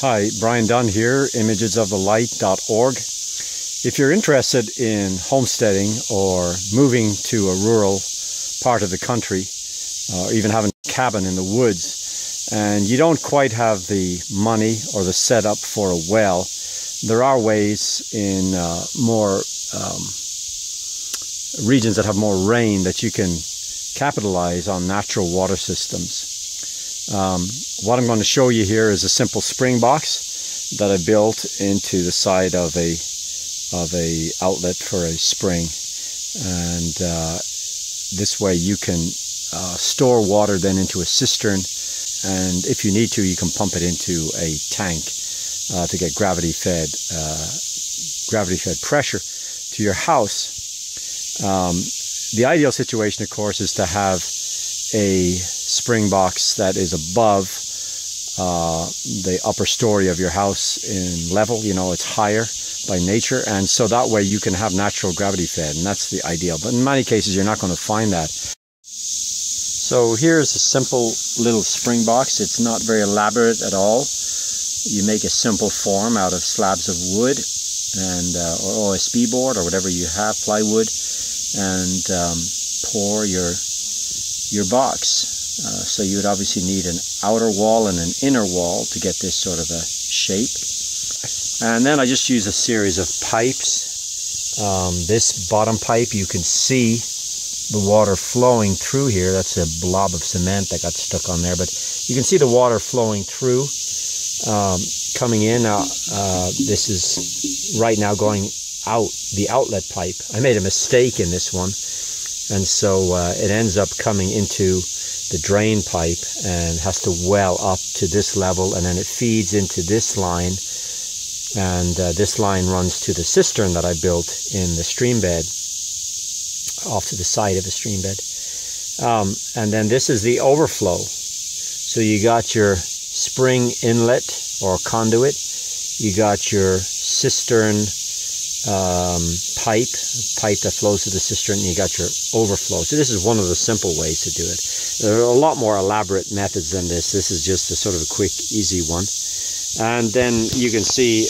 Hi, Brian Dunn here, imagesofthelight.org. If you're interested in homesteading or moving to a rural part of the country, or even having a cabin in the woods, and you don't quite have the money or the setup for a well, there are ways in more regions that have more rain that you can capitalize on natural water systems. What I'm going to show you here is a simple spring box that I built into the side of a outlet for a spring, and this way you can store water then into a cistern, and if you need to, you can pump it into a tank to get gravity fed pressure to your house. The ideal situation, of course, is to have a spring box that is above the upper story of your house in level. You know, it's higher by nature, and so that way you can have natural gravity fed, and that's the ideal. But in many cases you're not going to find that. So here's a simple little spring box. It's not very elaborate at all. You make a simple form out of slabs of wood and or OSB board or whatever you have, plywood, and pour your box. So you would obviously need an outer wall and an inner wall to get this sort of a shape. And then I just use a series of pipes. This bottom pipe, you can see the water flowing through here. That's a blob of cement that got stuck on there, but you can see the water flowing through, coming in. This is right now going out, the outlet pipe. I made a mistake in this one, and so it ends up coming into the drain pipe and has to well up to this level, and then it feeds into this line, and this line runs to the cistern that I built in the stream bed, off to the side of the stream bed. And then this is the overflow. So you got your spring inlet or conduit, you got your cistern pipe that flows to the cistern, and you got your overflow. So this is one of the simple ways to do it. There are a lot more elaborate methods than this. This is just a sort of a quick, easy one. And then you can see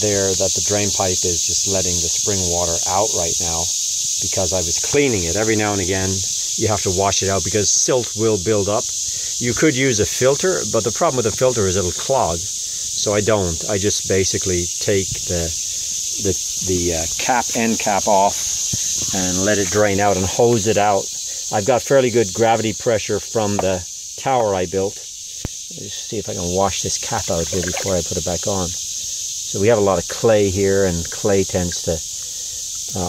there that the drain pipe is just letting the spring water out right now because I was cleaning it. Every now and again you have to wash it out because silt will build up. You could use a filter, but the problem with a filter is it'll clog. So I don't. I just basically take the end cap off and let it drain out and hose it out. I've got fairly good gravity pressure from the tower I built. Let's see if I can wash this cap out here before I put it back on. So we have a lot of clay here, and clay tends to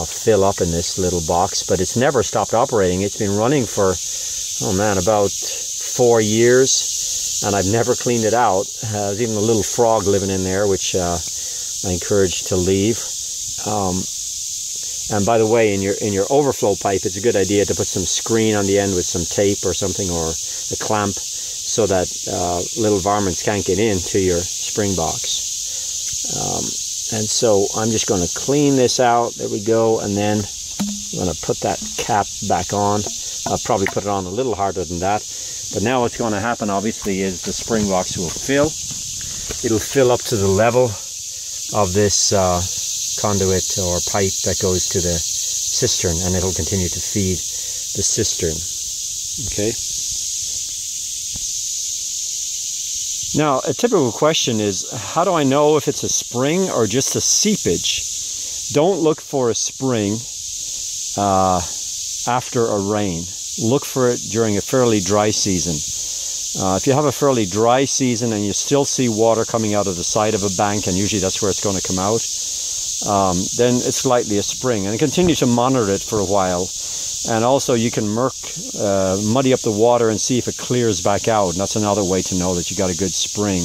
fill up in this little box, but it's never stopped operating. It's been running for, oh man, about 4 years, and I've never cleaned it out. There's even a little frog living in there, which I encourage to leave. And by the way, in your overflow pipe, it's a good idea to put some screen on the end with some tape or something, or a clamp, so that little varmints can't get into your spring box. And so I'm just going to clean this out. There we go. And then I'm going to put that cap back on. I'll probably put it on a little harder than that. But now what's going to happen, obviously, is the spring box will fill. It'll fill up to the level of this conduit or pipe that goes to the cistern, and it'll continue to feed the cistern. Okay. Now, a typical question is, how do I know if it's a spring or just a seepage? Don't look for a spring after a rain. Look for it during a fairly dry season. If you have a fairly dry season and you still see water coming out of the side of a bank, and usually that's where it's going to come out, then it's likely a spring. And continue to monitor it for a while. And also you can muddy up the water and see if it clears back out. And that's another way to know that you got a good spring.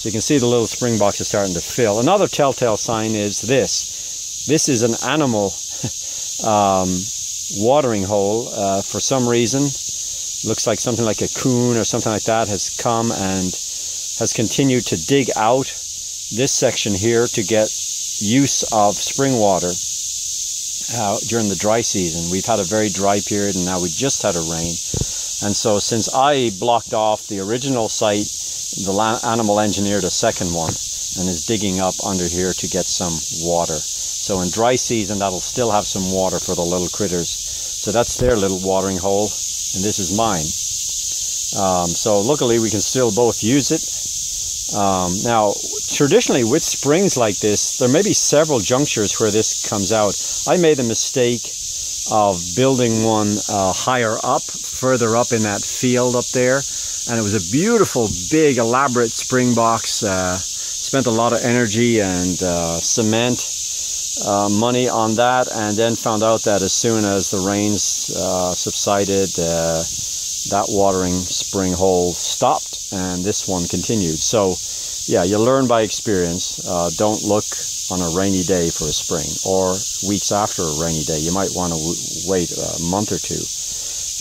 So you can see the little spring box is starting to fill. Another telltale sign is this. This is an animal watering hole. For some reason, looks like something like a coon or something like that has come and has continued to dig out this section here to get use of spring water during the dry season. We've had a very dry period and now we just had a rain. And so since I blocked off the original site, the animal engineered a second one and is digging up under here to get some water. So in dry season, that'll still have some water for the little critters. So that's their little watering hole, and this is mine. So luckily we can still both use it. Now, traditionally with springs like this, there may be several junctures where this comes out. I made the mistake of building one higher up, further up in that field up there. And it was a beautiful, big, elaborate spring box. Spent a lot of energy and cement money on that, and then found out that as soon as the rains subsided, that watering spring hole stopped, and this one continued. So, yeah, you learn by experience. Don't look on a rainy day for a spring, or weeks after a rainy day. You might want to wait a month or two.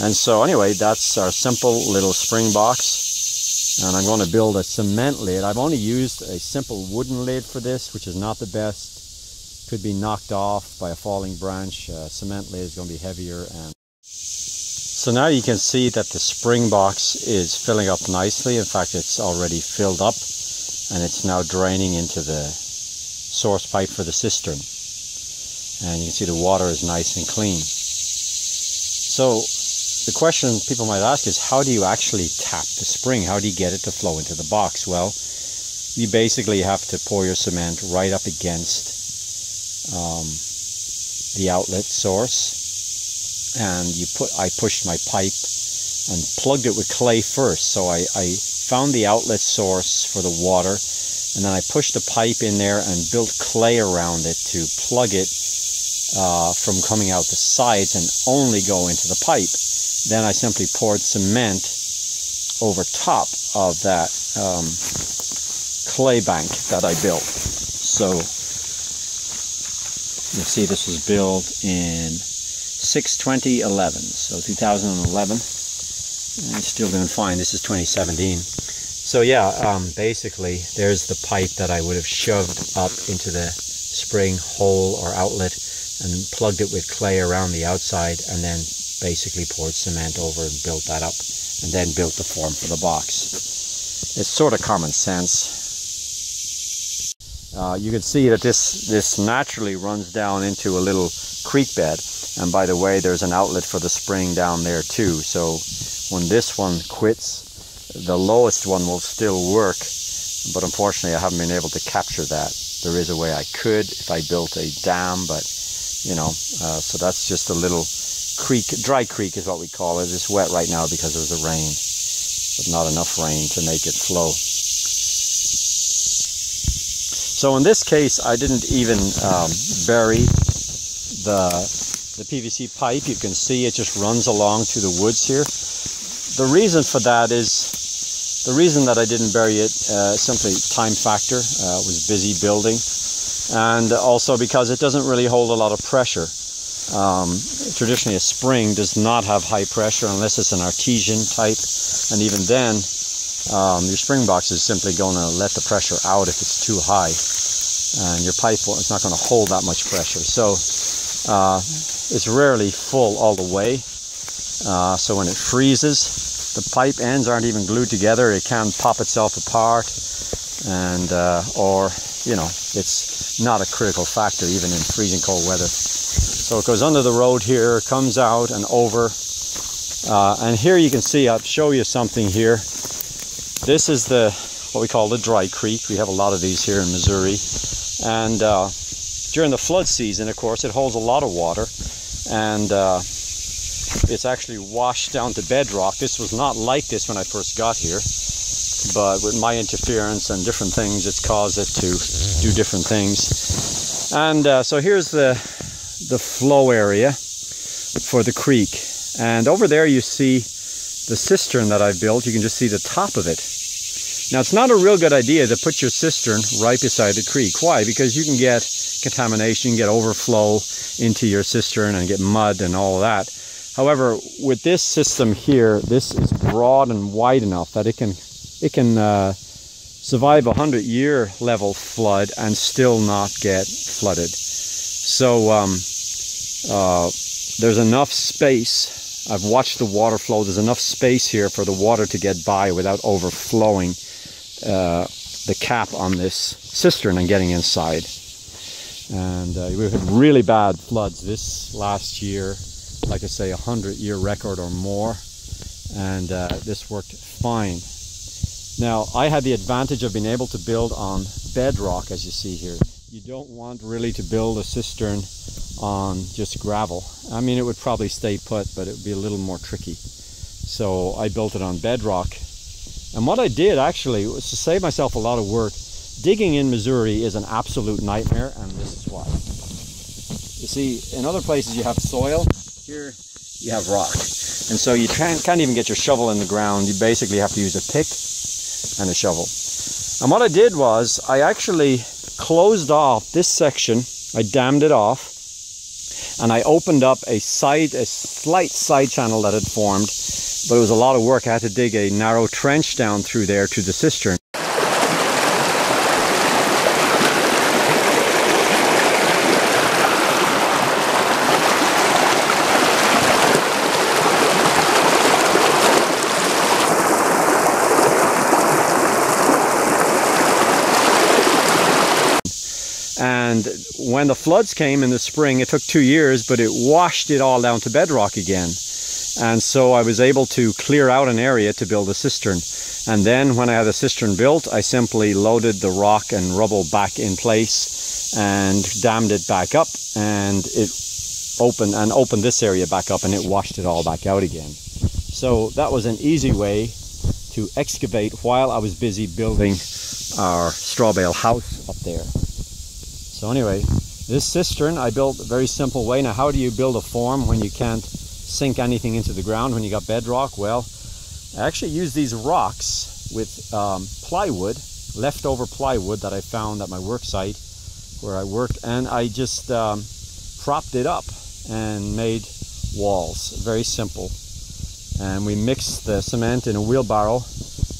And so anyway, that's our simple little spring box, and I'm going to build a cement lid. I've only used a simple wooden lid for this, which is not the best. Could be knocked off by a falling branch. Cement lid is going to be heavier. And so now you can see that the spring box is filling up nicely. In fact, it's already filled up, and it's now draining into the source pipe for the cistern. And you can see the water is nice and clean. So the question people might ask is, how do you actually tap the spring? How do you get it to flow into the box? Well, you basically have to pour your cement right up against the outlet source, and I pushed my pipe and plugged it with clay first. So I found the outlet source for the water, and then I pushed the pipe in there and built clay around it to plug it from coming out the sides and only go into the pipe. Then I simply poured cement over top of that clay bank that I built. So you'll see this was built in 6/20/11, so 2011. And it's still doing fine. This is 2017. So yeah, basically there's the pipe that I would have shoved up into the spring hole or outlet and plugged it with clay around the outside, and then basically poured cement over and built that up, and then built the form for the box. It's sort of common sense. You can see that this naturally runs down into a little creek bed, and by the way, there's an outlet for the spring down there too. So when this one quits, the lowest one will still work, but unfortunately I haven't been able to capture that. There is a way I could if I built a dam, but you know, so that's just a little creek, dry creek is what we call it. It's wet right now because of the rain, but not enough rain to make it flow. So in this case, I didn't even bury the PVC pipe. You can see it just runs along to the woods here. The reason for that is, the reason that I didn't bury it, simply time factor. Was busy building, and also because it doesn't really hold a lot of pressure. Traditionally a spring does not have high pressure unless it's an artesian type, and even then your spring box is simply going to let the pressure out if it's too high, and your pipe is not going to hold that much pressure. So it's rarely full all the way, so when it freezes, the pipe ends aren't even glued together. It can pop itself apart, and or you know, it's not a critical factor even in freezing cold weather. So it goes under the road here, comes out and over, and here you can see, I'll show you something here. This is what we call the dry creek. We have a lot of these here in Missouri, and during the flood season, of course, it holds a lot of water, and it's actually washed down to bedrock. This was not like this when I first got here, but with my interference and different things, it's caused it to do different things. And so here's the flow area for the creek, and over there you see the cistern that I built. You can just see the top of it. Now, it's not a real good idea to put your cistern right beside the creek. Why? Because you can get contamination, get overflow into your cistern and get mud and all of that. However, with this system here, this is broad and wide enough that it can survive a 100-year level flood and still not get flooded. So there's enough space. I've watched the water flow. There's enough space here for the water to get by without overflowing the cap on this cistern and getting inside. And we had really bad floods this last year, like I say, 100-year record or more, and this worked fine. Now, I had the advantage of being able to build on bedrock, as you see here. You don't want really to build a cistern on just gravel. I mean, it would probably stay put, but it would be a little more tricky. So I built it on bedrock. And what I did actually was to save myself a lot of work. Digging in Missouri is an absolute nightmare, and this is why. You see, in other places you have soil. Here you have rock. And so you can't even get your shovel in the ground. You basically have to use a pick and a shovel. And what I did was I actually closed off this section. I dammed it off, and I opened up a slight side channel that had formed, but it was a lot of work. I had to dig a narrow trench down through there to the cistern. And when the floods came in the spring, it took 2 years, but it washed it all down to bedrock again. And so I was able to clear out an area to build a cistern. And then when I had the cistern built, I simply loaded the rock and rubble back in place and dammed it back up, and it opened this area back up, and it washed it all back out again. So that was an easy way to excavate while I was busy building our Strawbale house up there. So anyway, this cistern I built a very simple way. Now, how do you build a form when you can't sink anything into the ground when you got bedrock? Well, I actually used these rocks with plywood, leftover plywood that I found at my work site where I worked, and I just propped it up and made walls. Very simple. And we mixed the cement in a wheelbarrow.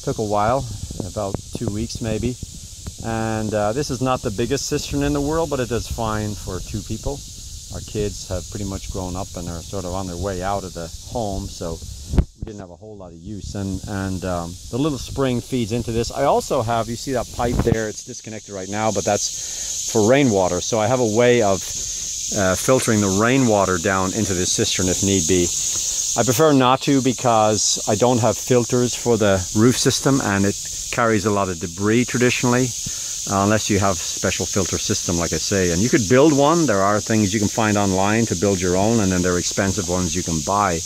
Took a while, about 2 weeks maybe. And this is not the biggest cistern in the world, but it does fine for 2 people. Our kids have pretty much grown up and are sort of on their way out of the home, so we didn't have a whole lot of use. And the little spring feeds into this. I also have, you see that pipe there, it's disconnected right now, but that's for rainwater. So I have a way of filtering the rainwater down into this cistern if need be. I prefer not to because I don't have filters for the roof system, and it carries a lot of debris traditionally, unless you have a special filter system, like I say. And you could build one. There are things you can find online to build your own, and then there are expensive ones you can buy,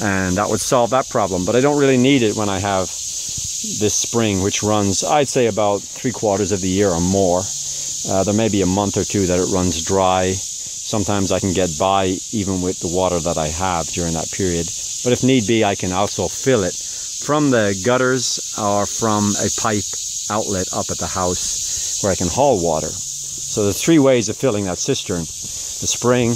and that would solve that problem. But I don't really need it when I have this spring, which runs, I'd say, about 3/4 of the year or more. There may be a month or 2 that it runs dry. Sometimes I can get by even with the water that I have during that period. But if need be, I can also fill it from the gutters or from a pipe outlet up at the house where I can haul water. So there are 3 ways of filling that cistern: the spring,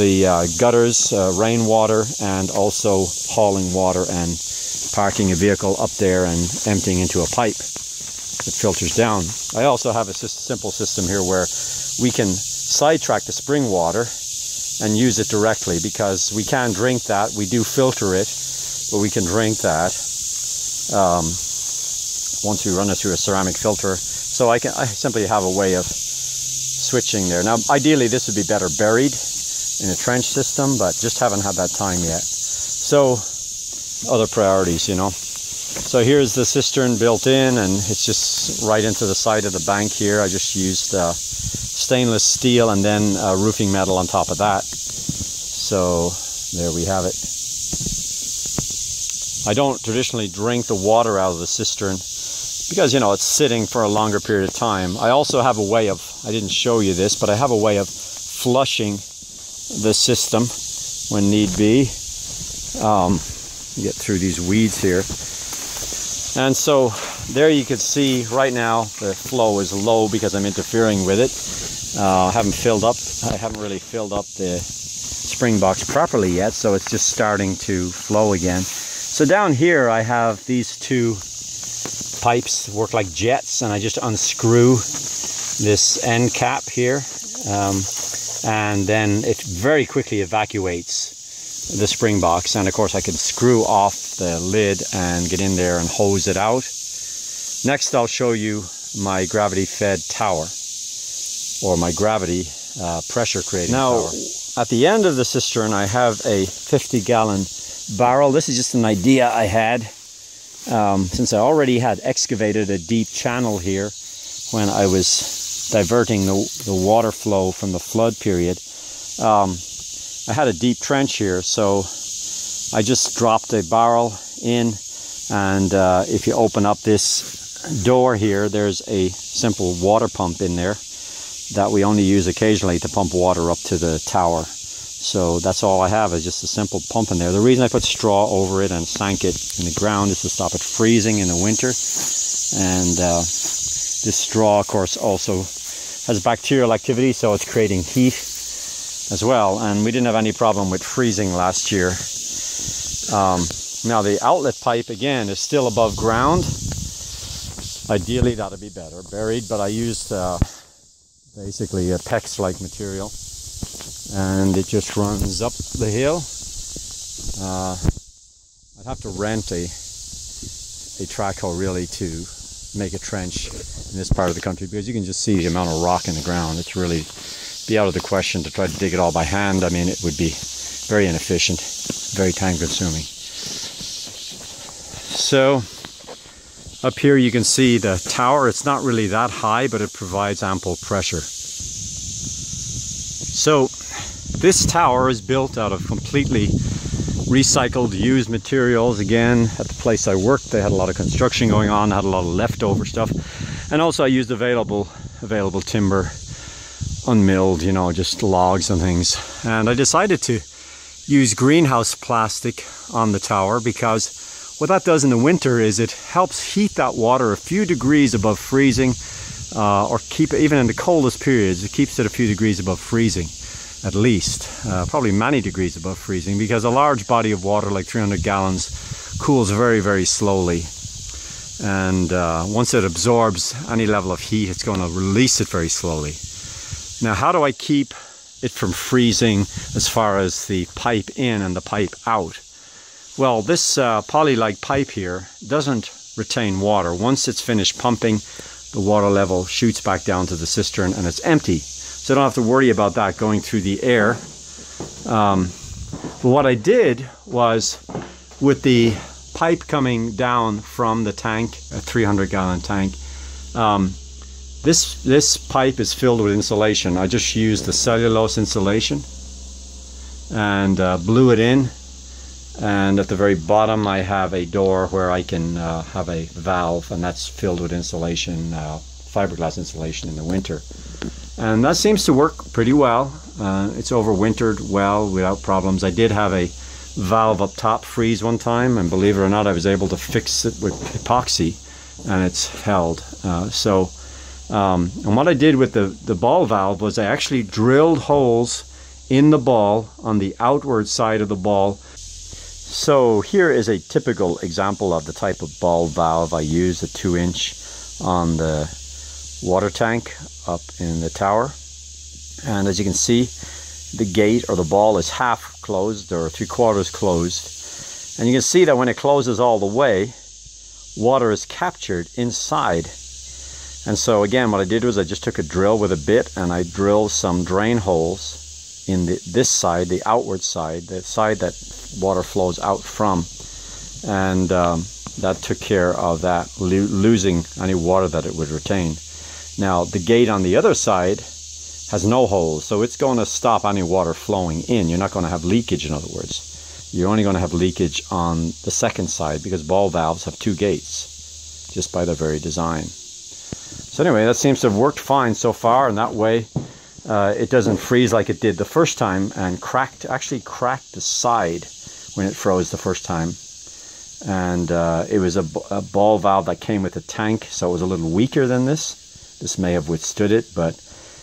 the gutters, rainwater, and also hauling water and parking a vehicle up there and emptying into a pipe that filters down. I also have a simple system here where we can sidetrack the spring water and use it directly, because we can drink that. We do filter it, but we can drink that once we run it through a ceramic filter. So I simply have a way of switching there. Now, ideally this would be better buried in a trench system, but just haven't had that time yet. So other priorities, you know. So here's the cistern built in, and it's just right into the side of the bank here. I just used stainless steel and then roofing metal on top of that. So there we have it. I don't traditionally drink the water out of the cistern because, you know, it's sitting for a longer period of time. I also have a way of, I didn't show you this, but I have a way of flushing the system when need be. Get through these weeds here. And so there you can see right now the flow is low because I'm interfering with it. I haven't really filled up the spring box properly yet, so it's just starting to flow again. So down here I have these two pipes work like jets, and I just unscrew this end cap here, and then it very quickly evacuates the spring box, and of course I can screw off the lid and get in there and hose it out. Next I'll show you my gravity fed tower, or my gravity pressure creating tower. At the end of the cistern I have a 50-gallon barrel. This is just an idea I had since I already had excavated a deep channel here when I was diverting the water flow from the flood period. I had a deep trench here, so I just dropped a barrel in, and if you open up this door here, there's a simple water pump in there that we only use occasionally to pump water up to the tower. So that's all I have, is just a simple pump in there. The reason I put straw over it and sank it in the ground is to stop it freezing in the winter. And this straw, of course, also has bacterial activity, so it's creating heat as well. And we didn't have any problem with freezing last year. Now the outlet pipe, again, is still above ground. Ideally that'd be better buried, but I used basically a PEX-like material, and it just runs up the hill. I'd have to rent a track hoe really to make a trench in this part of the country, because you can just see the amount of rock in the ground. It's really be out of the question to try to dig it all by hand. I mean, it would be very inefficient, very time consuming. So up here you can see the tower. It's not really that high, but it provides ample pressure. So this tower is built out of completely recycled, used materials. Again, at the place I worked, they had a lot of construction going on, had a lot of leftover stuff. And also I used available timber, unmilled, you know, just logs and things. And I decided to use greenhouse plastic on the tower, because what that does in the winter is it helps heat that water a few degrees above freezing, or keep it, even in the coldest periods, it keeps it a few degrees above freezing, at least, probably many degrees above freezing, because a large body of water like 300 gallons cools very, very slowly. And once it absorbs any level of heat, it's going to release it very slowly. Now, how do I keep it from freezing as far as the pipe in and the pipe out? Well, this poly-like pipe here doesn't retain water. Once it's finished pumping, the water level shoots back down to the cistern and it's empty. So I don't have to worry about that going through the air. But what I did was, with the pipe coming down from the tank, a 300-gallon tank, this pipe is filled with insulation. I just used the cellulose insulation and blew it in. And at the very bottom I have a door where I can have a valve, and that's filled with insulation, fiberglass insulation in the winter. And that seems to work pretty well. It's overwintered well without problems. I did have a valve up top freeze one time, and believe it or not, I was able to fix it with epoxy, and it's held. And what I did with the ball valve was I actually drilled holes in the ball on the outward side of the ball. So here is a typical example of the type of ball valve I use, a 2-inch on the water tank up in the tower. And as you can see, the gate or the ball is half closed or 3/4 closed. And you can see that when it closes all the way, water is captured inside. And so again, what I did was I just took a drill with a bit and I drilled some drain holes in this side, the outward side, the side that water flows out from, and that took care of that, losing any water that it would retain. Now the gate on the other side has no holes, so it's going to stop any water flowing in. You're not going to have leakage, in other words. You're only going to have leakage on the second side, because ball valves have 2 gates just by their very design. So anyway, that seems to have worked fine so far, and that way it doesn't freeze like it did the first time, and actually cracked the side when it froze the first time. and it was a ball valve that came with the tank, so it was a little weaker than this. This may have withstood it, but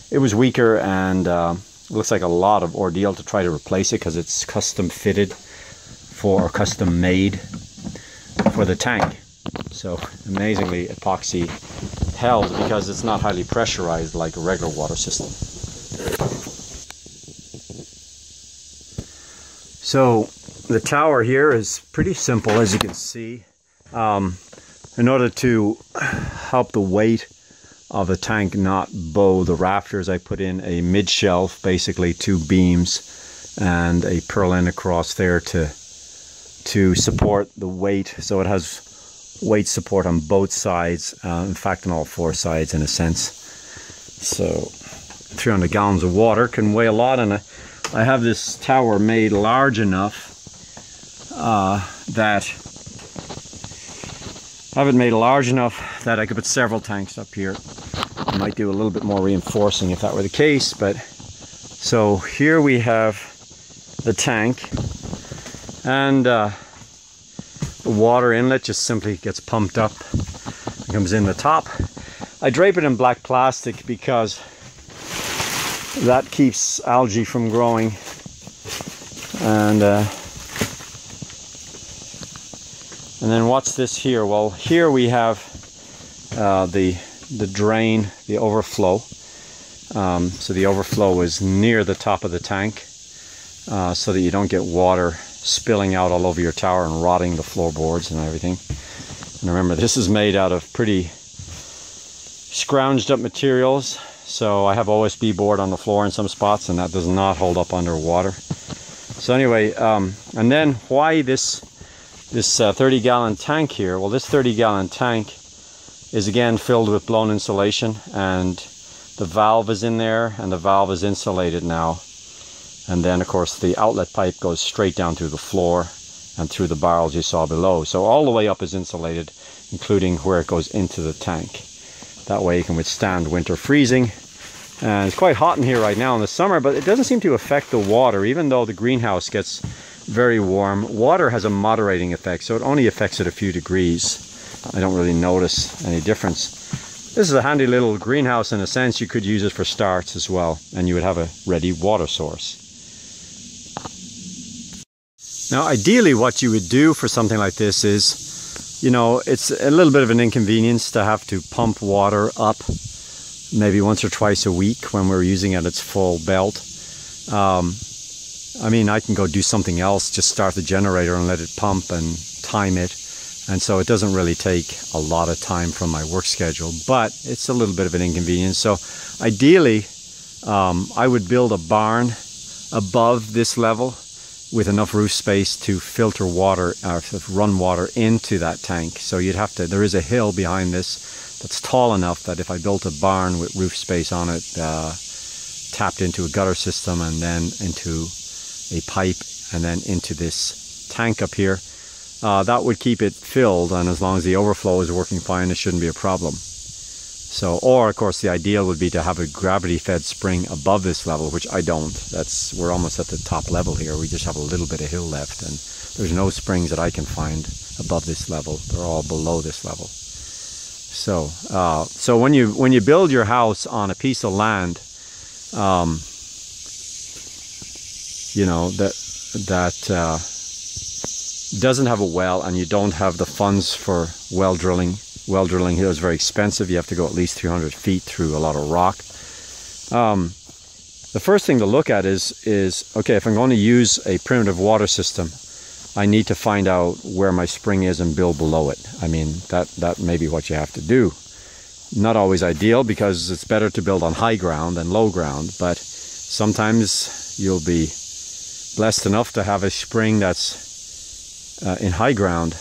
it was weaker, and it looks like a lot of ordeal to try to replace it because it's custom fitted for, or custom made for the tank. So amazingly, epoxy held because it's not highly pressurized like a regular water system. So the tower here is pretty simple, as you can see. In order to help the weight of the tank not bow the rafters, I put in a mid-shelf, basically 2 beams and a purlin across there to support the weight, so it has weight support on both sides, in fact on all 4 sides in a sense. So 300 gallons of water can weigh a lot, and I have this tower made large enough that I could put several tanks up here. I might do a little bit more reinforcing if that were the case, but so here we have the tank, and the water inlet just simply gets pumped up and comes in the top. I drape it in black plastic because that keeps algae from growing, and then what's this here? Well, here we have the drain, the overflow. So the overflow is near the top of the tank, so that you don't get water spilling out all over your tower and rotting the floorboards and everything. And remember, this is made out of pretty scrounged up materials, so I have OSB board on the floor in some spots, and that does not hold up underwater. So anyway, and then why this 30-gallon tank here? Well, this 30-gallon tank is again filled with blown insulation, and the valve is in there, and the valve is insulated now. And then of course the outlet pipe goes straight down through the floor and through the barrels you saw below. So all the way up is insulated, including where it goes into the tank. That way you can withstand winter freezing. And it's quite hot in here right now in the summer, but it doesn't seem to affect the water. Even though the greenhouse gets very warm, water has a moderating effect, so it only affects it a few degrees. I don't really notice any difference. This is a handy little greenhouse in a sense. You could use it for starts as well, and you would have a ready water source. Now ideally what you would do for something like this is, you know, it's a little bit of an inconvenience to have to pump water up maybe once or twice a week when we're using it at its full belt. I mean, I can go do something else, just start the generator and let it pump and time it. And so it doesn't really take a lot of time from my work schedule, but it's a little bit of an inconvenience. So ideally, I would build a barn above this level with enough roof space to filter water, or run water into that tank. So you'd have to, there is a hill behind this that's tall enough that if I built a barn with roof space on it, tapped into a gutter system and then into a pipe and then into this tank up here, that would keep it filled, and as long as the overflow is working fine, it shouldn't be a problem. So, or of course the ideal would be to have a gravity fed spring above this level, which I don't. We're almost at the top level here. We just have a little bit of hill left, and there's no springs that I can find above this level. They're all below this level. So, so when you build your house on a piece of land, you know, that doesn't have a well, and you don't have the funds for well drilling. Well drilling here is very expensive. You have to go at least 300 feet through a lot of rock. The first thing to look at is okay, if I'm going to use a primitive water system, I need to find out where my spring is and build below it. I mean, that may be what you have to do. Not always ideal, because it's better to build on high ground than low ground, but sometimes you'll be blessed enough to have a spring that's in high ground,